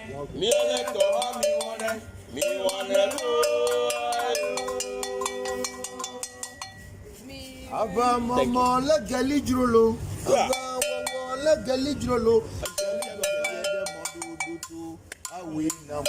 Mi electoral, mi wanna Ava mama la gali jrolo. Ava mama la gali jrolo. Awi now.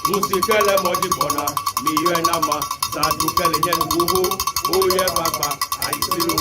Musikele moji bona, miye nama, sadu kele nyen gugu, oye papa, aisiru.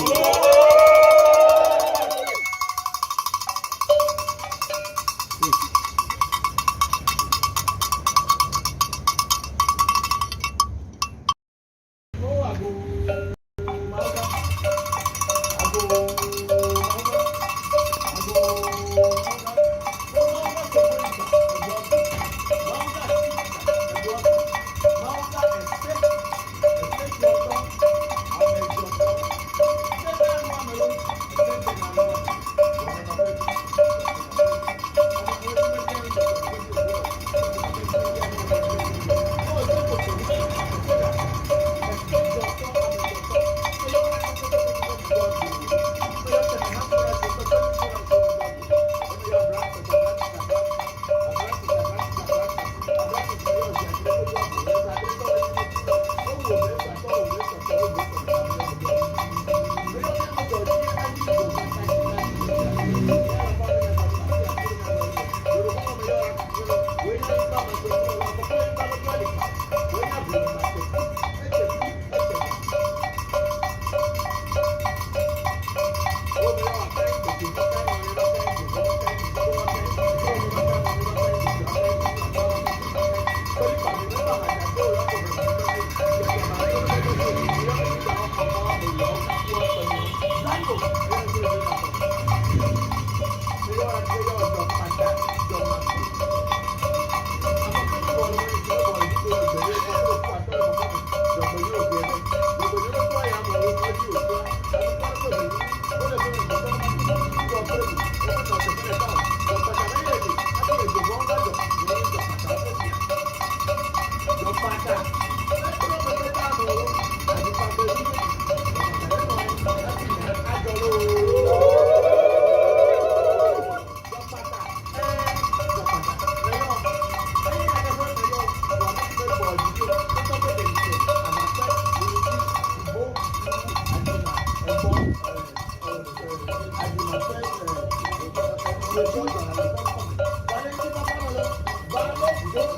Look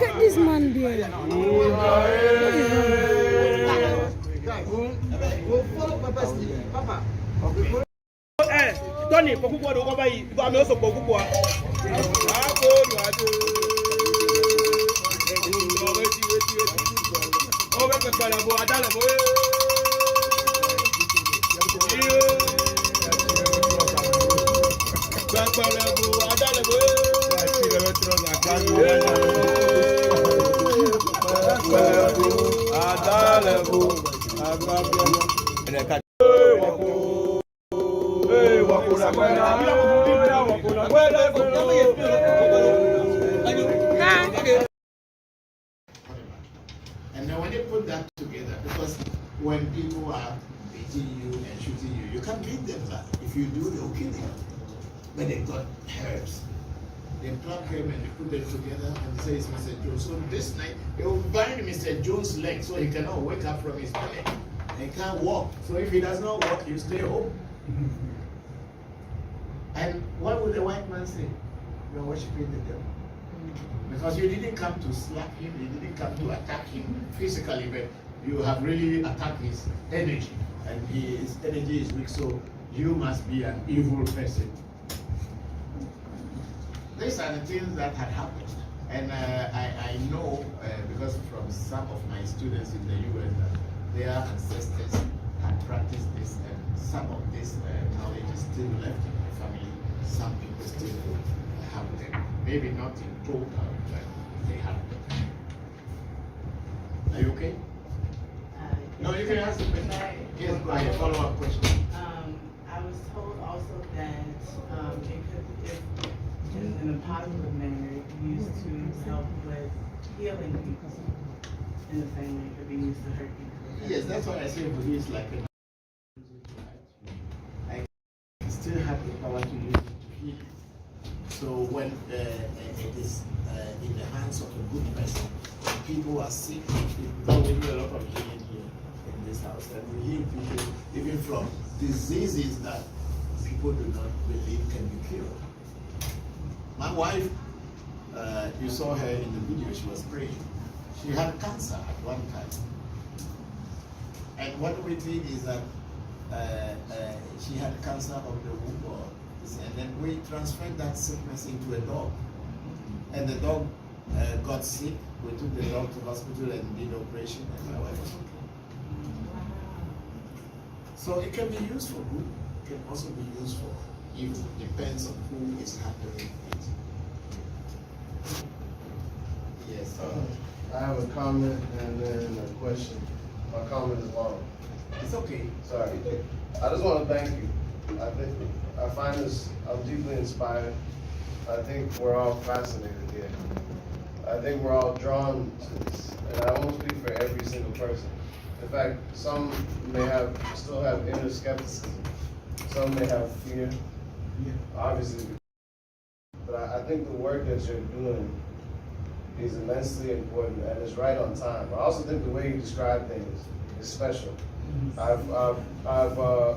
at this man there. Tony ni pokukwa do ko bayi ba me so pokukwa ako ni ade o be pe pala bo adale bo And then when you put that together, because when people are beating you and shooting you, you can't beat them back. If you do, they'll kill you. But they got herbs. They pluck him and they put them together and they say it's Mr. Jones. So this night, they will bind Mr. Jones' leg so he cannot wake up from his bed. He can't walk. So if he does not walk, you stay home. And what would the white man say? You're worshiping the devil. Because you didn't come to slap him, you didn't come to attack him physically, but you have really attacked his energy. And his energy is weak, so you must be an evil person. These are the things that had happened. And I know, because from some of my students in the US, that their ancestors had practiced this, and some of this knowledge is still left in the family. Some people still have them. Maybe not in total, but they have them. Are you okay? No, you can ask the question. Yes, go ahead. Follow-up question. I was told also that it could, if in a positive manner, used to help with healing people. In the same way it could be used to hurt people. Yes, that's why I say Voodoo is like a. I still have the power to use it to heal. So when it is in the hands of a good person, when people are sick, because we do a lot of healing here in this house, and we heal people even from diseases that people do not believe can be cured. My wife, you saw her in the video, she was praying. She had cancer at one time. And what we did is that she had cancer of the womb, and then we transferred that sickness into a dog. And the dog got sick. We took the dog to hospital and did operation, and my wife was okay. So it can be used for good. It can also be used for evil. Depends on who is handling it. Yes. I have a comment and then a question. My comment is long. It's okay. Sorry. I just want to thank you. I find this, I'm deeply inspired. I think we're all fascinated here. I think we're all drawn to this. And I won't speak for every single person. In fact, some may still have inner skepticism. Some may have fear, obviously. But I think the work that you're doing is immensely important and is right on time. I also think the way you describe things is special. I've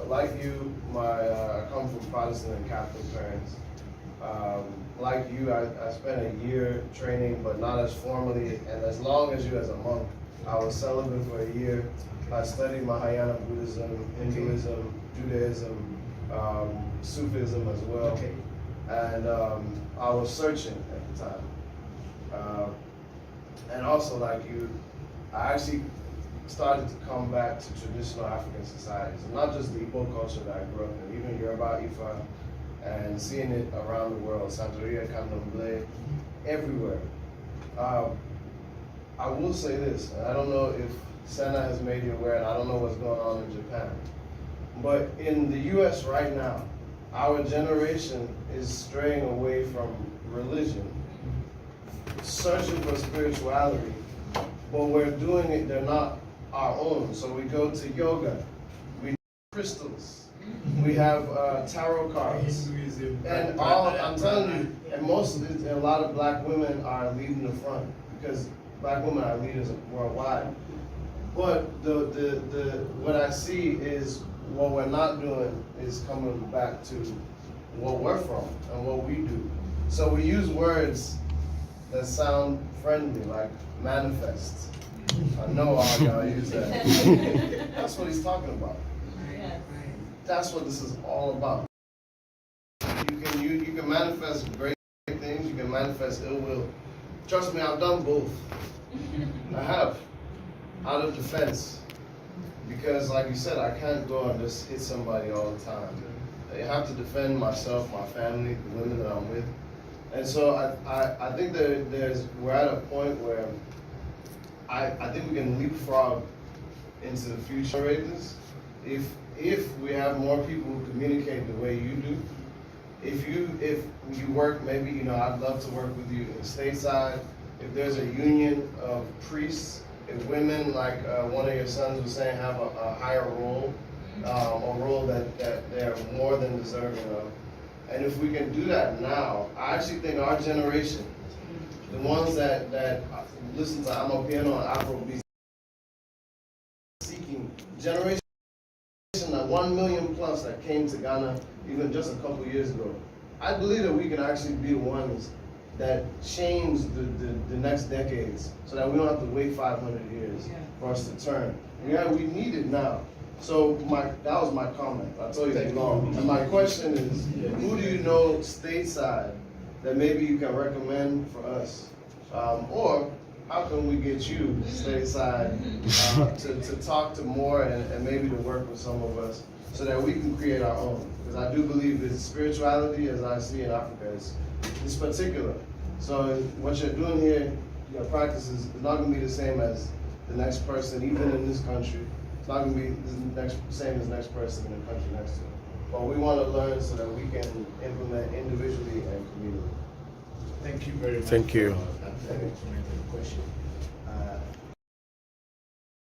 like you, I come from Protestant and Catholic parents. Like you, I spent a year training, but not as formally and as long as you as a monk. I was celibate for a year. I studied Mahayana Buddhism, Hinduism, Judaism, Sufism as well. Okay. And I was searching at the time. And also like you, I actually started to come back to traditional African societies, and not just the Igbo culture that I grew up in, even Yoruba, Ifa, and seeing it around the world, Santeria, Candomblé, everywhere. I will say this, and I don't know if Senna has made you aware, and I don't know what's going on in Japan, but in the US right now, our generation is straying away from religion, searching for spirituality, but we're doing it, they're not our own. So we go to yoga, we do crystals, we have tarot cards, and all, I'm telling you, and a lot of black women are leading the front because black women are leaders worldwide. But what I see is what we're not doing is coming back to what we're from and what we do. So we use words that sound friendly, like manifest. I know all y'all use that. That's what he's talking about. That's what this is all about. you can manifest great things, you can manifest ill will. Trust me, I've done both. I have, out of defense, because like you said, I can't go and just hit somebody all the time. I have to defend myself, my family, the women that I'm with, and so I think that we're at a point where I think we can leapfrog into the future races if we have more people who communicate the way you do. If you work, maybe, you know, I'd love to work with you in the stateside. If there's a union of priests, if women, like one of your sons was saying, have a higher role, a role that they're more than deserving of. And if we can do that now, I actually think our generation, the ones that listen to Amapiano and Afrobeat, seeking generation, that 1 million plus that came to Ghana even just a couple years ago, I believe that we can actually be the ones that change the next decades, so that we don't have to wait 500 years for us to turn. Yeah, we need it now. So that was my comment. I told you that long. And my question is, who do you know stateside that maybe you can recommend for us? Or how can we get you stateside to talk to more and maybe to work with some of us so that we can create our own? Because I do believe that spirituality, as I see in Africa, is particular. So what you're doing here, your practice is not going to be the same as the next person, even in this country. It's not going to be the same as the next person in the country next to it. But we want to learn so that we can implement individually and communally. Thank you very much. Thank you. For that very commented question.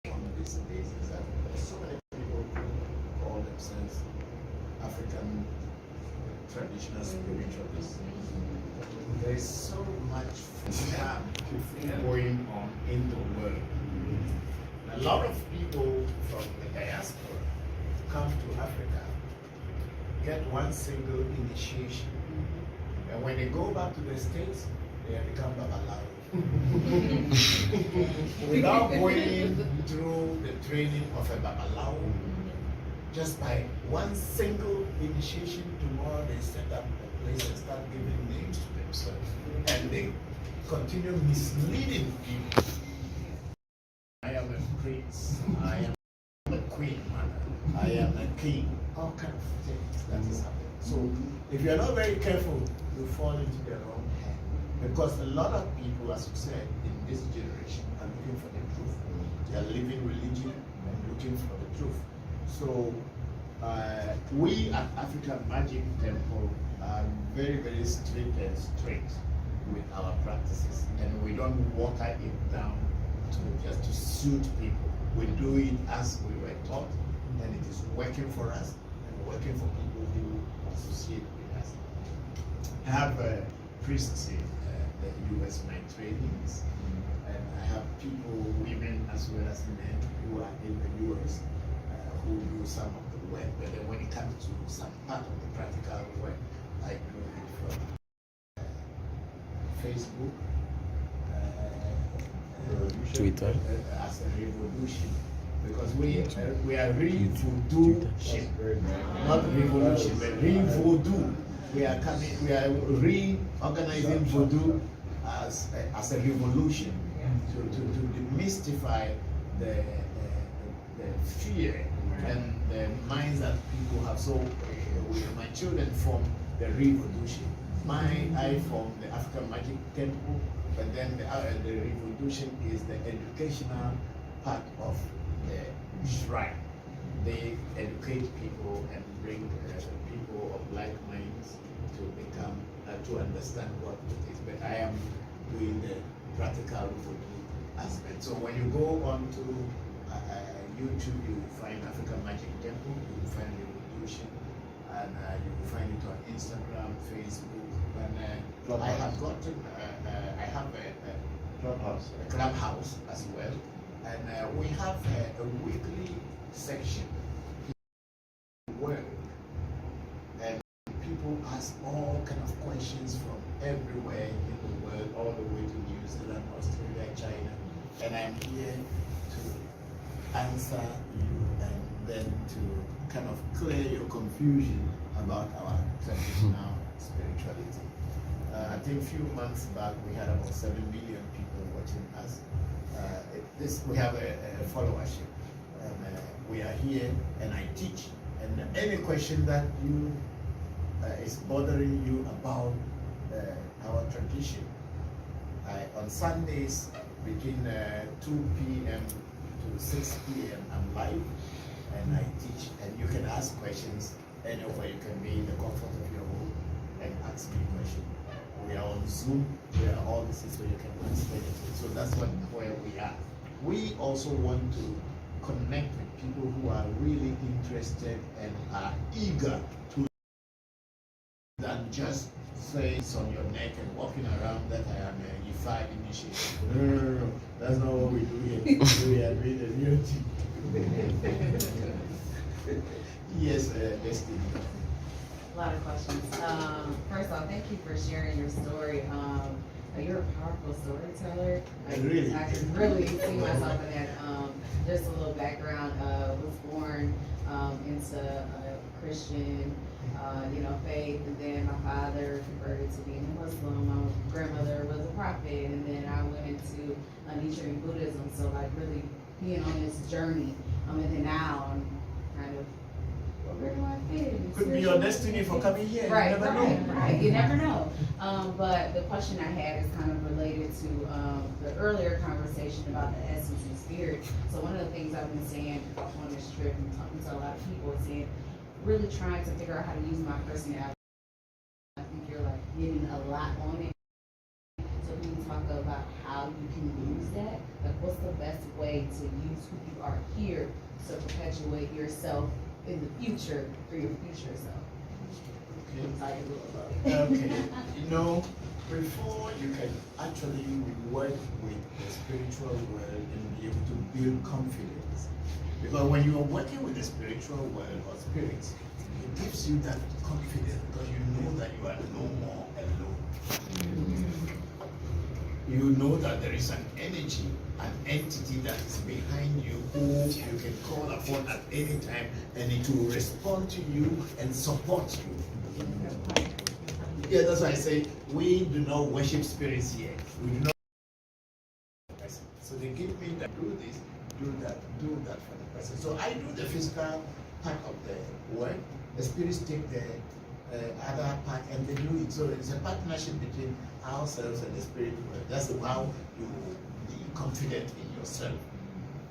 One of these days is that so many people call themselves African traditional spiritualists. There is so much going on in the world. A lot of people from the diaspora come to Africa, get one single initiation, and when they go back to the States, they have become Babalawo. Without going through the training of a Babalawo, just by one single initiation, tomorrow they set up a place and start giving names to themselves. And they continue misleading people. I am a prince, I am a queen, I am a king, all kinds of things that is happening. So if you're not very careful, you fall into the wrong hand. Because a lot of people, as you said, in this generation are looking for the truth. They are living religion and looking for the truth. So we at African Magic Temple are very, very strict and strict with our practices, and we don't water it down just to suit people. We do it as we were taught, and it is working for us and working for people who associate with us. I have priests in the US, my trainings, and I have people, women as well as men, who are in the US who do some of the work, but then when it comes to some part of the practical work, I do it from Facebook, Twitter, as a revolution, because we are re-voodoo-ship, not revolution, but re-voodoo. We are reorganizing voodoo as a revolution to demystify the fear and the minds that people have. So my children form the revolution. I form the African Magic Temple, but then the revolution is the educational part of the shrine. They educate people and bring people of like minds to become, to understand what it is. But I am doing the practical voodoo aspect. So when you go on to YouTube, you will find African Magic Temple, you will find Revolution, and you will find it on Instagram, Facebook, and I have gotten, I have a clubhouse as well, and we have a weekly section work, and people ask all kind of questions from everywhere in the world, all the way to New Zealand, Australia, China, and I'm here to answer you and then to kind of clear your confusion about our traditional spirituality. I think a few months back we had about 7 million people watching us. We have a followership. We are here and I teach. And any question that you is bothering you about our tradition, on Sundays between 2 p.m. to 6 p.m. I'm live and I teach, and you can ask questions anywhere. You can be in the comfort of your home and ask me questions. We are on Zoom, we are all this, so you can ask anything. So that's where we are. We also want to connect with people who are really interested and are eager to, than just say it's on your neck and walking around that I am a Ifa initiative. No. That's not what we do here. We are doing the real thing. Yes, Destiny. A lot of questions. First of all, thank you for sharing your story. You're a powerful storyteller. Really? I can really see myself in that. Just a little background. Was born into a Christian, faith, and then my father converted to being a Muslim. My grandmother was a prophet, and then I went into Nichiren Buddhism. So like really being on this journey, and then now I'm kind of, where do I fit? Could be your destiny for coming here. Right, You never know. right. You never know. But the question I had is kind of related to the earlier conversation about the essence and spirit. So one of the things I've been saying on this trip and talking to a lot of people is saying, really trying to figure out how to use my personality. I think you're like getting a lot on it. So can you talk about how you can use that? Like what's the best way to use who you are here to perpetuate yourself in the future for your future self? Okay. Before you can actually work with the spiritual world and be able to build confidence, because when you are working with the spiritual world or spirits, it gives you that confidence because you know that you are no more alone. You know that there is an energy, an entity that is behind you who you can call upon at any time and it will respond to you and support you. Yeah, that's why I say we do not worship spirits here. We do not. So they give me that, do this, do that for the person. So I do the physical part of the work. The spirits take the other part and they do it. So it's a partnership between ourselves and the spirit world. That's how you be confident in yourself.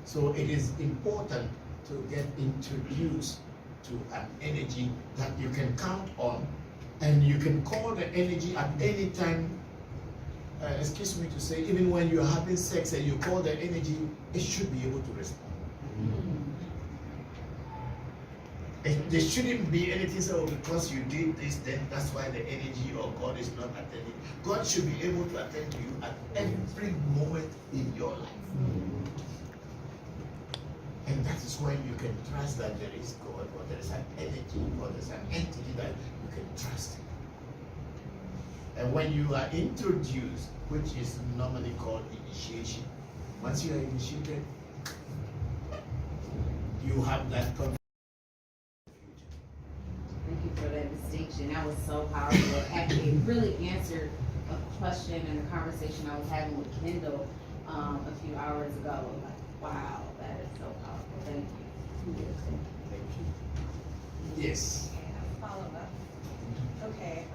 So it is important to get introduced to an energy that you can count on, and you can call the energy at any time. Excuse me to say, even when you're having sex and you call the energy, it should be able to respond. There shouldn't be anything so because you did this, then that's why the energy or God is not attending. God should be able to attend to you at every moment in your life. And that is when you can trust that there is God, or there is an energy, or there is an entity that you can trust. And when you are introduced, which is normally called initiation, once you are initiated, you have that confidence. Thank you for that distinction. That was so powerful. Actually, it really answered a question and a conversation I was having with Kendall a few hours ago. Like, wow, that is so powerful. Thank you. Thank you. Yes. Okay, I'll follow up. Okay,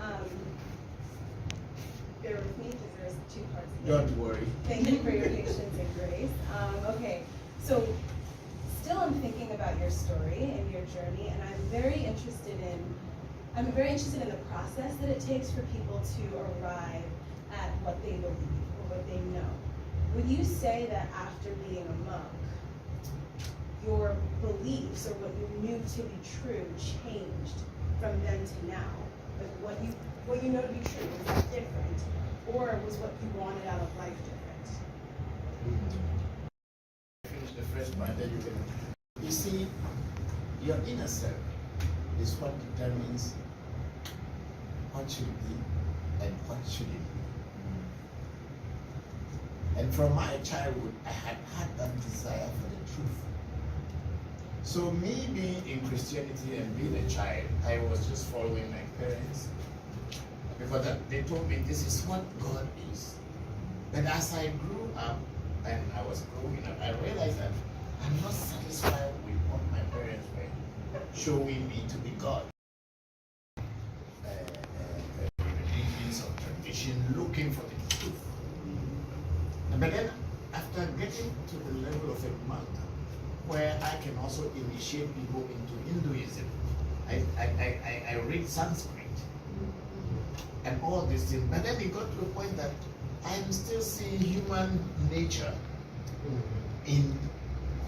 bear with me because there's two parts. Don't worry. Thank you for your patience and grace. Okay, so still I'm thinking about your story and your journey, and I'm very interested in the process that it takes for people to arrive at what they believe or what they know. Would you say that after being a monk, your beliefs or what you knew to be true changed from then to now? Like what you know to be true, was that different? Or was what you wanted out of life different? Finish the first part, then you can. You see, your inner self is what determines what should be and what shouldn't be. And from my childhood, I had that desire for the truth. So me being in Christianity and being a child, I was just following my parents. because they told me this is what God is. But as I grew up and I was growing up, I realized that I'm not satisfied with what my parents were showing me to be God. Religions or tradition, looking for the truth. But then, after getting to the level of a monk, where I can also initiate people into Hinduism, I read Sanskrit and all these things. But then it got to a point that I'm still seeing human nature in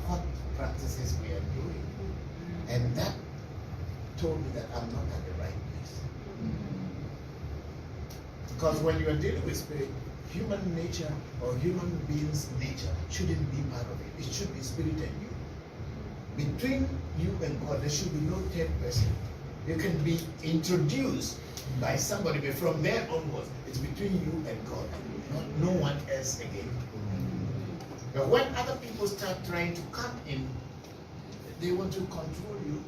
what practices we are doing. And that told me that I'm not at the right place. Because when you are dealing with spirit, human nature or human beings' nature shouldn't be part of it. It should be spirit and you. Between you and God, there should be no third person. You can be introduced by somebody, but from there onwards, it's between you and God, no one else again. But when other people start trying to come in, they want to control you.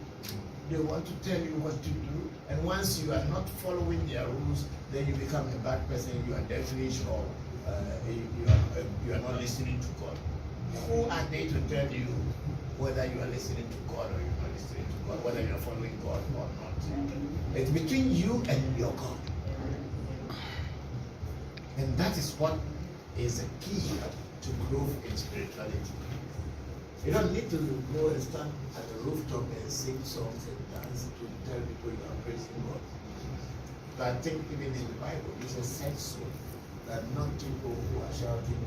They want to tell you what to do. And once you are not following their rules, then you become a bad person. You are devilish, or you are not listening to God. Who are they to tell you whether you are listening to God or you're not listening to God, whether you are following God or not? It's between you and your God. And that is what is the key to growth in spirituality. You don't need to go and stand at the rooftop and sing songs and dance to tell people you are praising God. But I think even in the Bible, it's a said so that not people who are shouting,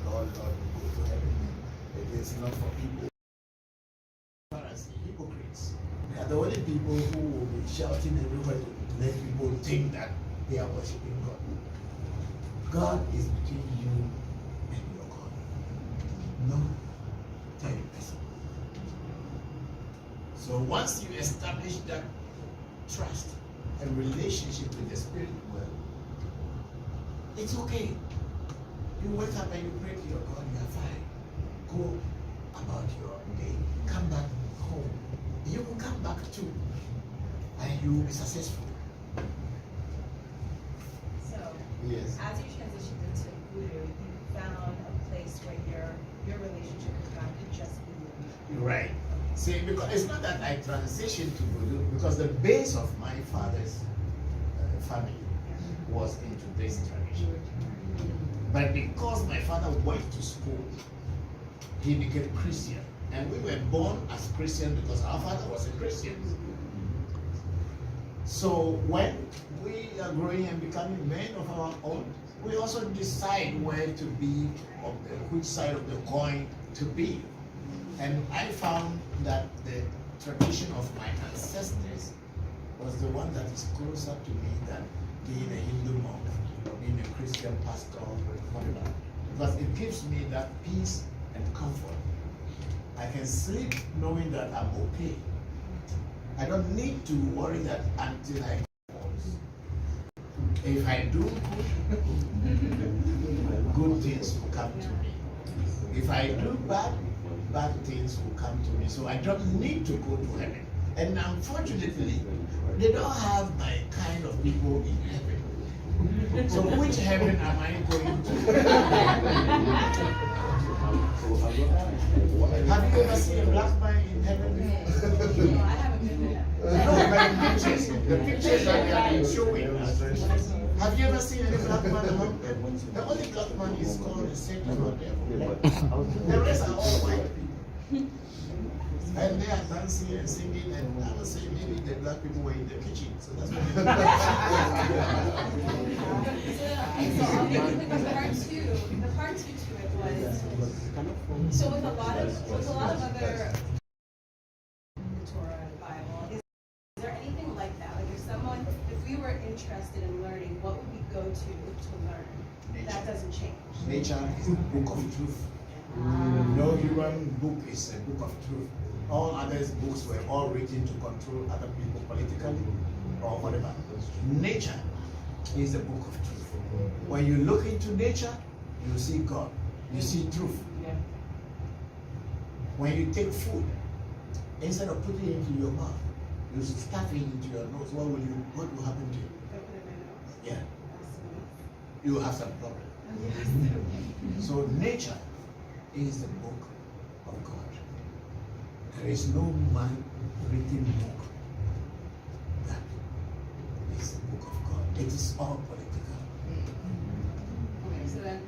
Lord, Lord, will go to heaven. It is not for people. Hypocrites. They are the only people who will be shouting everywhere to let people think that they are worshiping God. God is between you and your God. No third person. So once you establish that trust and relationship with the spirit world, it's okay. You wake up and you pray to your God, you are fine. Go about your day. Come back home. You will come back too. And you will be successful. So, yes. As you transitioned into voodoo, you found a place where your relationship with God could just be you. Right. See, because it's not that I transitioned to voodoo, because the base of my father's family was into this tradition. But because my father went to school, he became Christian. And we were born as Christians because our father was a Christian. So when we are growing and becoming men of our own, we also decide where to be, or which side of the coin to be. And I found that the tradition of my ancestors was the one that is closer to me than being a Hindu monk or being a Christian pastor or whatever. Because it gives me that peace and comfort. I can sleep knowing that I'm okay. I don't need to worry that until I fall. If I do good things will come to me. If I do bad things will come to me. So I don't need to go to heaven. And unfortunately, they don't have my kind of people in heaven. So which heaven am I going to? Have you ever seen a black man in heaven? No, I haven't been there. No, but the pictures that they have been showing us. Have you ever seen any black man among them? The only black man is called the Satan or devil. The rest are all white people. And they are dancing and singing, and I would say maybe the black people were in the kitchen, so that's what they The part two to it was, so with a lot of other the Torah and the Bible, is there anything like that? Like if we were interested in learning, what would we go to learn? Nature. That doesn't change. Nature is the book of truth. No human book is a book of truth. All other books were all written to control other people politically or whatever. Nature is the book of truth. When you look into nature, you see God. You see truth. When you take food, instead of putting it into your mouth, you stuff it into your nose. What will happen to you? Yeah. You have some problem. Yes. So nature is the book of God. There is no man written book that is the book of God. It is all political. Okay, so then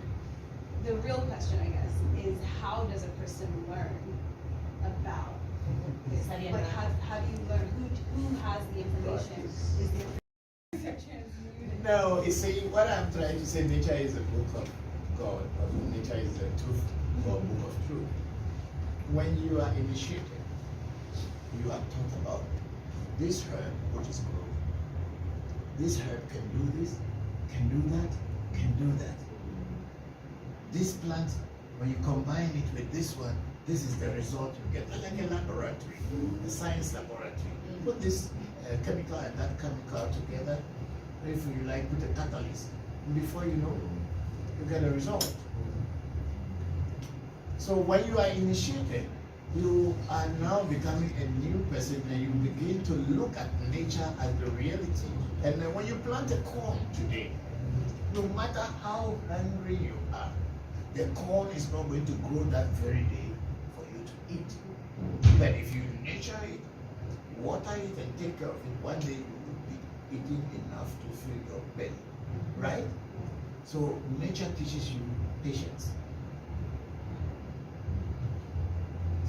the real question, I guess, is how does a person learn about this? Study Like, about how do you learn? Who has the information? Is the information transmuted? No, you see, what I'm trying to say, nature is a book of God, or nature is the truth, or book of truth. When you are initiated, you are taught about this herb, which is growth. This herb can do this, can do that, can do that. This plant, when you combine it with this one, this is the result you get, like a laboratory, a science laboratory. Put this chemical and that chemical together, if you like, put a catalyst, and before you know, you get a result. So when you are initiated, you are now becoming a new person and you begin to look at nature as the reality. And then when you plant a corn today, no matter how hungry you are, the corn is not going to grow that very day for you to eat. But if you nurture it, water it and take care of it, one day you will be eating enough to fill your belly, right? So nature teaches you patience.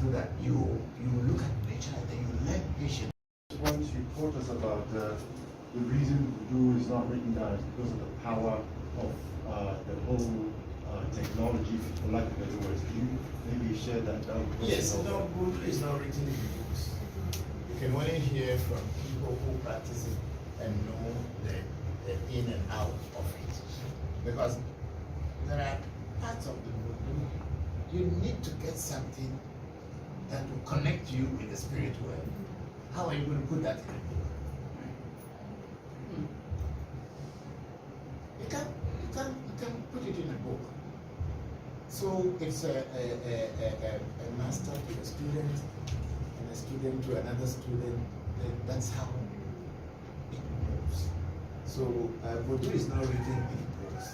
So that you look at nature and then you learn patience. Once you taught us about the reason voodoo is not written down is because of the power of the whole technology, for lack of better words. Can you maybe share that down? Yes, no, voodoo is not written in books. You can only hear from people who practice it and know the in and out of it. Because there are parts of the voodoo, you need to get something that will connect you with the spirit world. How are you going to put that in a book? You can't put it in a book. So it's a master to a student, and a student to another student. That's how it moves. So voodoo is not written in books.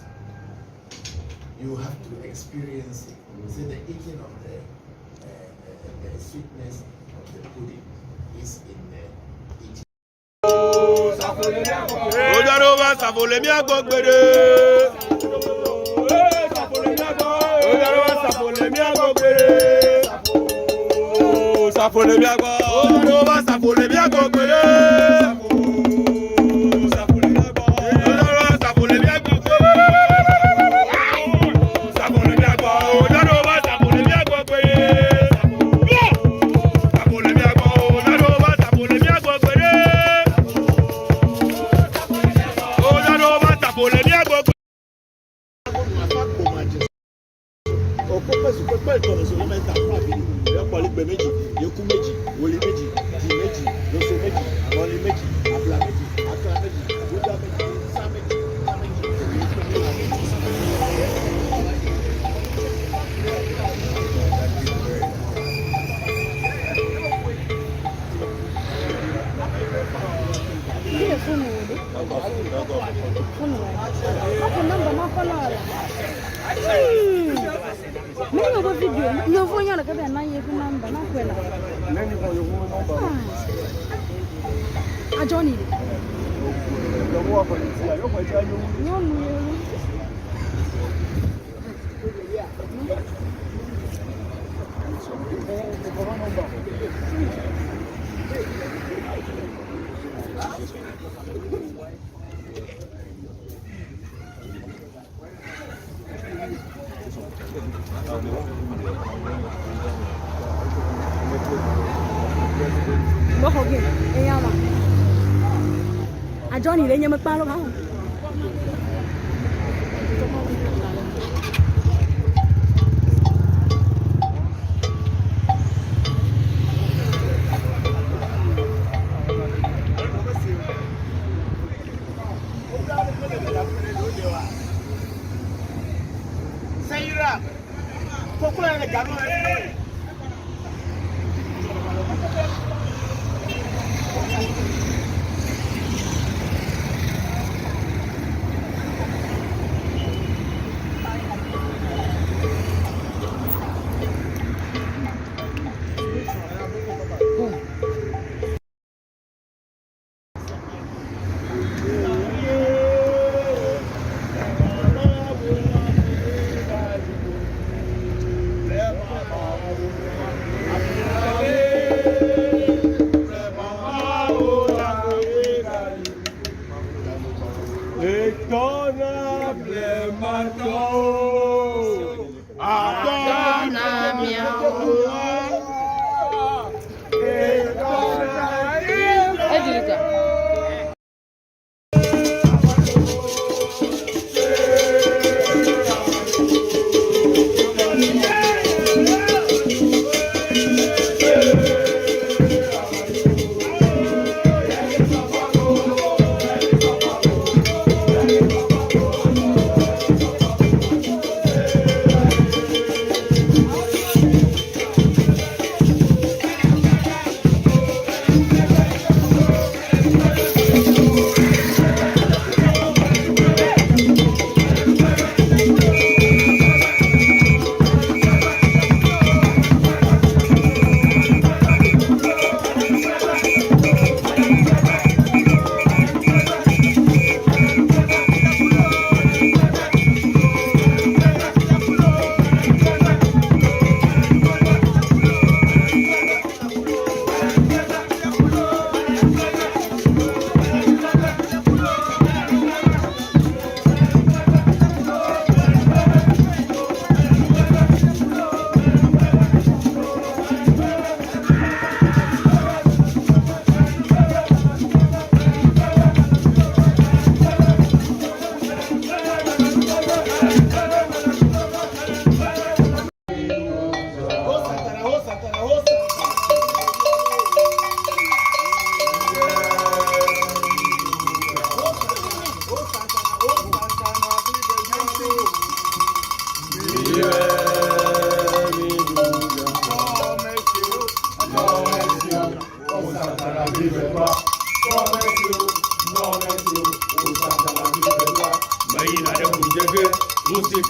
You have to experience it. Say the eating of the sweetness of the pudding is in the eating. Ojarova safolemi agbogbere. Ojarova safolemi agbogbere. Safolemi agbo. Ojarova safolemi agbogbere. Safolemi agbo. Ojarova safolemi agbogbere. Safolemi agbo. Ojarova safolemi agbogbere. Johnny lấy nhà mất bao lâu không?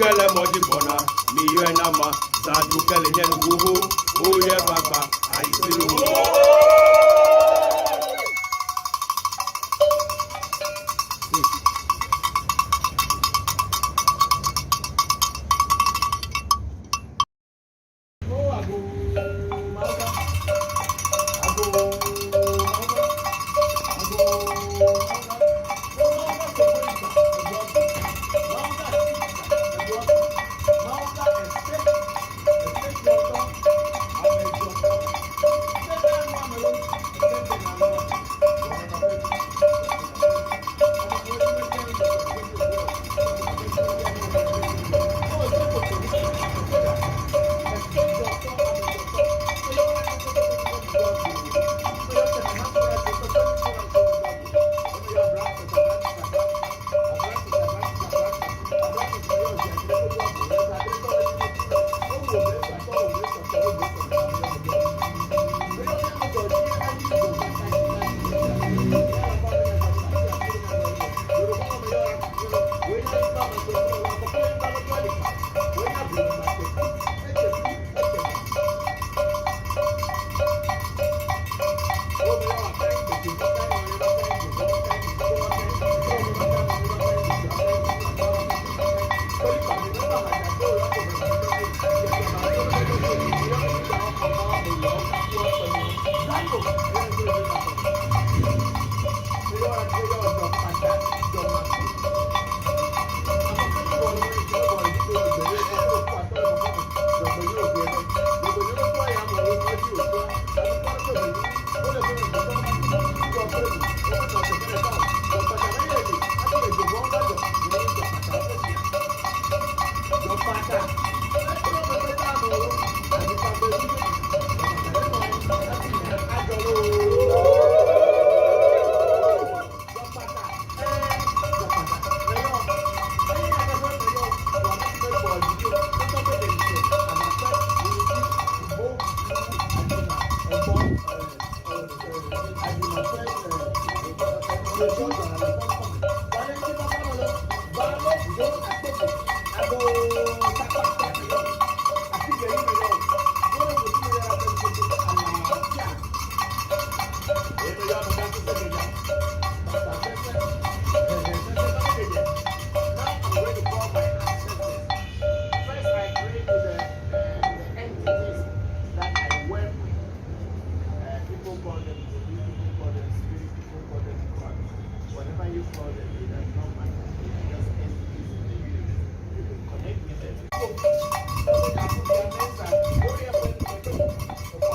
kele moji bona mi yue nama zadu kele nyen gugu oye baba aisiru Connect with them.